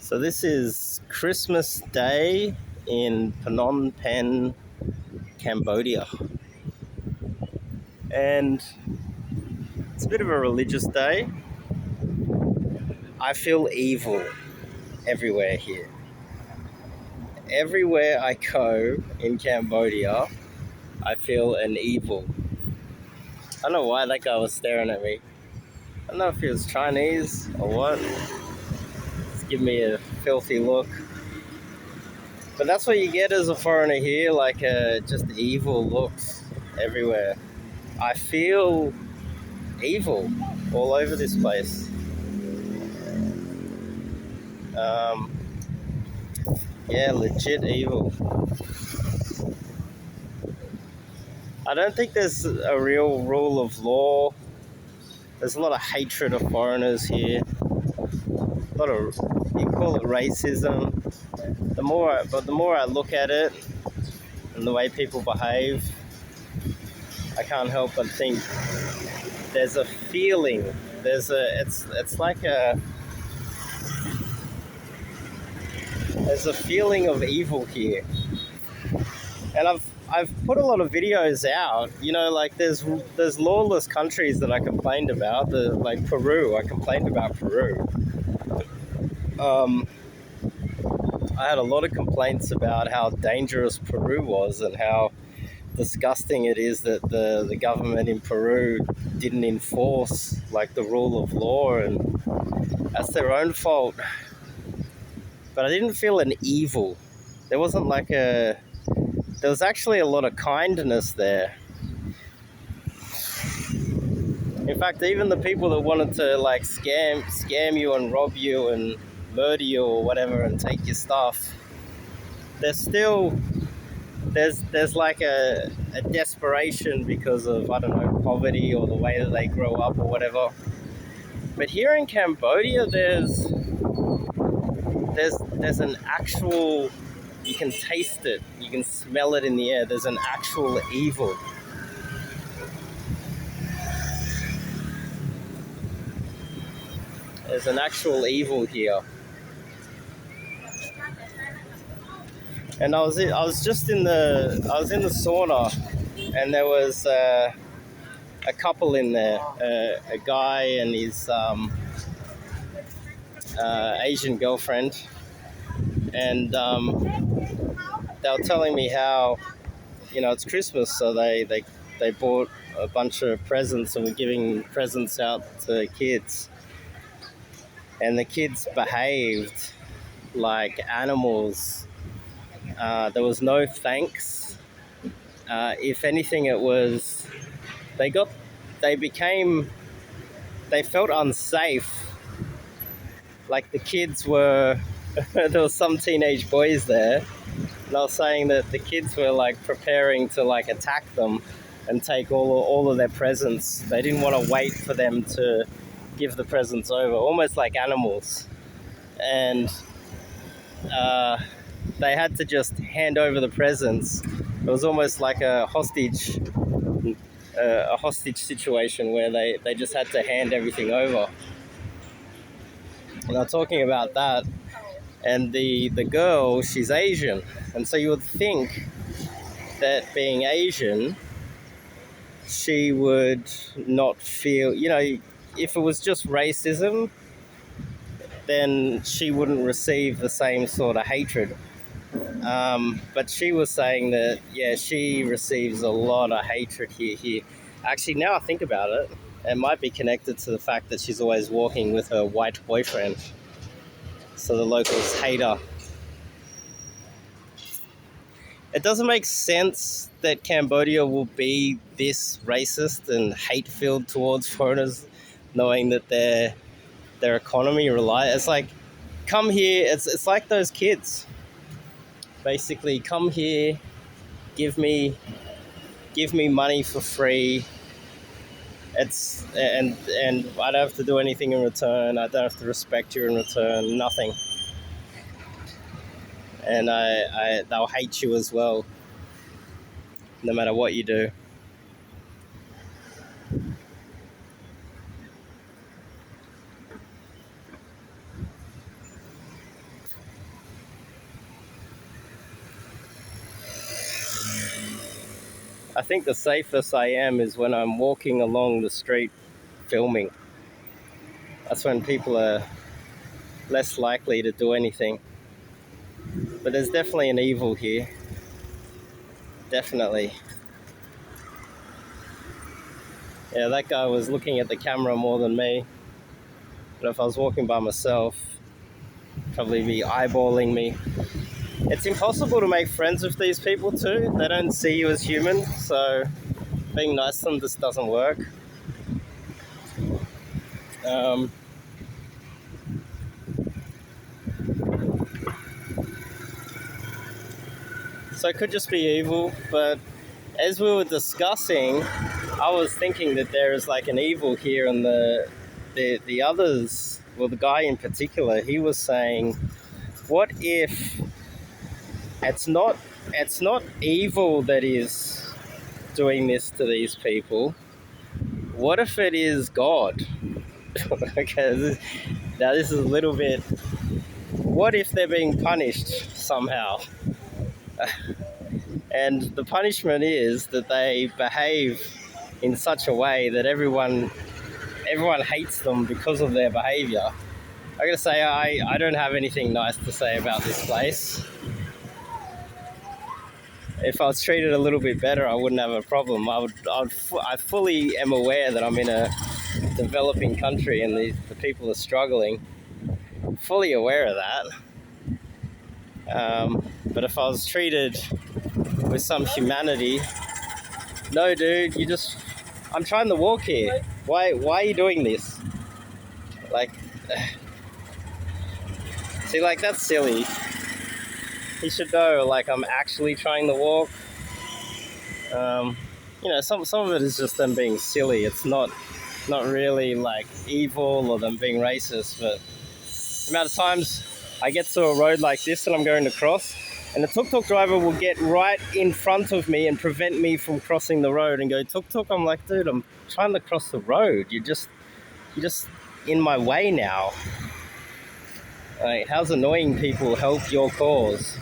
So this is Christmas Day in Phnom Penh, Cambodia. And it's a bit of a religious day. I feel evil everywhere here. Everywhere I go in Cambodia, I feel an evil. I don't know why that guy was staring at me. I don't know if he was Chinese or what. Just give me a filthy look. But that's what you get as a foreigner here, like just evil looks everywhere. I feel evil all over this place. Um, yeah, legit evil. I don't think there's a real rule of law. There's a lot of hatred of foreigners here. A lot of, you call it racism. But the more I look at it and the way people behave, I can't help but think there's a feeling. It's like there's a feeling of evil here. And I've put a lot of videos out. You know, like there's lawless countries that I complained about. Like Peru, I complained about Peru. I had a lot of complaints about how dangerous Peru was and how disgusting it is that the government in Peru didn't enforce like the rule of law, and that's their own fault. But I didn't feel an evil. There wasn't like there was actually a lot of kindness there. In fact, even the people that wanted to like scam you and rob you and murder you or whatever and take your stuff, there's like a desperation because of, I don't know, poverty or the way that they grow up or whatever. But here in Cambodia, there's an actual, you can taste it, you can smell it in the air. There's an actual evil. There's an actual evil here. And I was in the sauna, and there was a couple in there, a guy and his Asian girlfriend, and they were telling me how, you know, it's Christmas, so they bought a bunch of presents and were giving presents out to kids, and the kids behaved like animals. There was no thanks. If anything, it was they became they felt unsafe. Like the kids were, there was some teenage boys there, and I was saying that the kids were like preparing to like attack them and take all of their presents. They didn't want to wait for them to give the presents over, almost like animals. And they had to just hand over the presents. It was almost like a hostage situation where they just had to hand everything over. And I'm talking about that. And the girl, she's Asian. And so you would think that being Asian, she would not feel, you know, if it was just racism, then she wouldn't receive the same sort of hatred. But she was saying that, yeah, she receives a lot of hatred here. Actually, now I think about it, it might be connected to the fact that she's always walking with her white boyfriend. So the locals hate her. It doesn't make sense that Cambodia will be this racist and hate-filled towards foreigners, knowing that their economy relies. It's like, come here. It's like those kids. Basically, come here, give me money for free. And I don't have to do anything in return. I don't have to respect you in return. Nothing. And they'll hate you as well, no matter what you do. I think the safest I am is when I'm walking along the street filming. That's when people are less likely to do anything. But there's definitely an evil here. Definitely. Yeah, that guy was looking at the camera more than me. But if I was walking by myself, probably be eyeballing me. It's impossible to make friends with these people too. They don't see you as human, so being nice to them just doesn't work. Um, so it could just be evil, but as we were discussing, I was thinking that there is like an evil here, and the others, well, the guy in particular, he was saying, what if it's not evil that is doing this to these people? What if it is God? Okay, now this is a little bit. What if they're being punished somehow? And the punishment is that they behave in such a way that everyone hates them because of their behavior. I gotta say, I don't have anything nice to say about this place. If I was treated a little bit better, I wouldn't have a problem. I fully am aware that I'm in a developing country and the people are struggling. Fully aware of that. But if I was treated with some humanity, no, dude, I'm trying to walk here. Why are you doing this? Like, see, like, that's silly. He should know, like, I'm actually trying to walk. Some of it is just them being silly. It's not really like evil or them being racist, but the amount of times I get to a road like this and I'm going to cross, and the tuk-tuk driver will get right in front of me and prevent me from crossing the road and go, tuk-tuk. I'm like, dude, I'm trying to cross the road. You're just in my way now. Like, how's annoying people help your cause?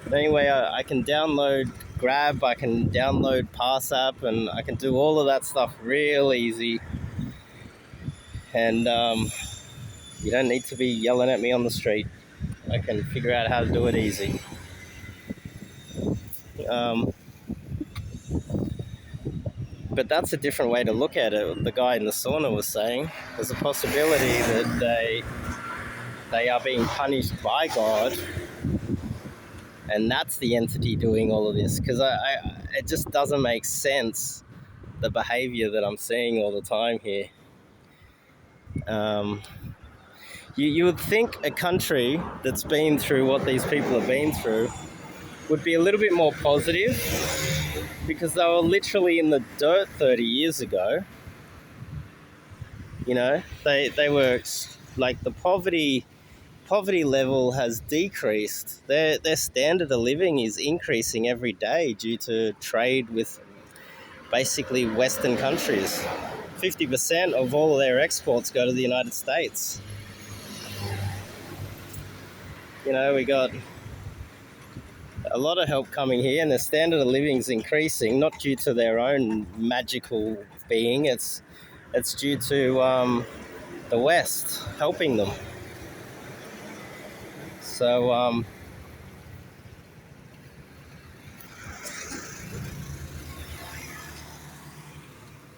But anyway, I can download Grab, I can download Pass app, and I can do all of that stuff real easy. And you don't need to be yelling at me on the street. I can figure out how to do it easy. But that's a different way to look at it. The guy in the sauna was saying there's a possibility that they are being punished by God, and that's the entity doing all of this. Because it just doesn't make sense, the behavior that I'm seeing all the time here. You would think a country that's been through what these people have been through would be a little bit more positive, because they were literally in the dirt 30 years ago. You know, they were like, the poverty level has decreased. Their standard of living is increasing every day due to trade with basically Western countries. 50% of all of their exports go to the United States. You know, we got a lot of help coming here, and their standard of living is increasing, not due to their own magical being. It's due to the West helping them. So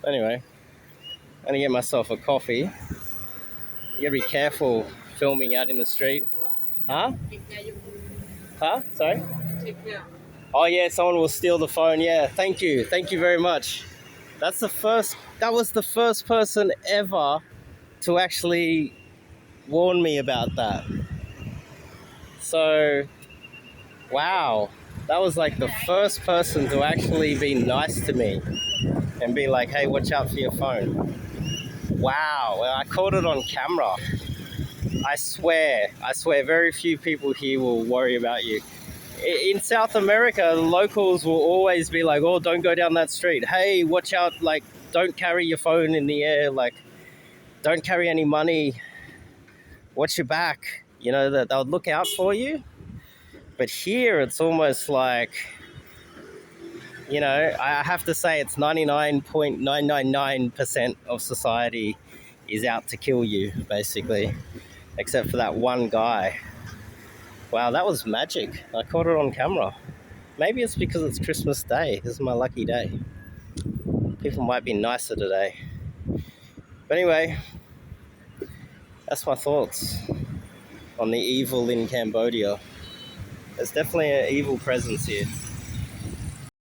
anyway, I'm gonna get myself a coffee. You gotta be careful filming out in the street. Huh? Sorry? Oh yeah, someone will steal the phone. Yeah, thank you very much. That was the first person ever to actually warn me about that. So, wow, that was like the first person to actually be nice to me and be like, hey, watch out for your phone. Wow, well, I caught it on camera. I swear, very few people here will worry about you. In South America, the locals will always be like, oh, don't go down that street. Hey, watch out, like, don't carry your phone in the air, like, don't carry any money. Watch your back. You know, that they'll look out for you. But here, it's almost like You know, I have to say it's 99.999% of society is out to kill you, basically, except for that one guy. Wow, that was magic. I caught it on camera. Maybe it's because it's Christmas Day. This is my lucky day. People might be nicer today. But anyway, that's my thoughts on the evil in Cambodia. There's definitely an evil presence here.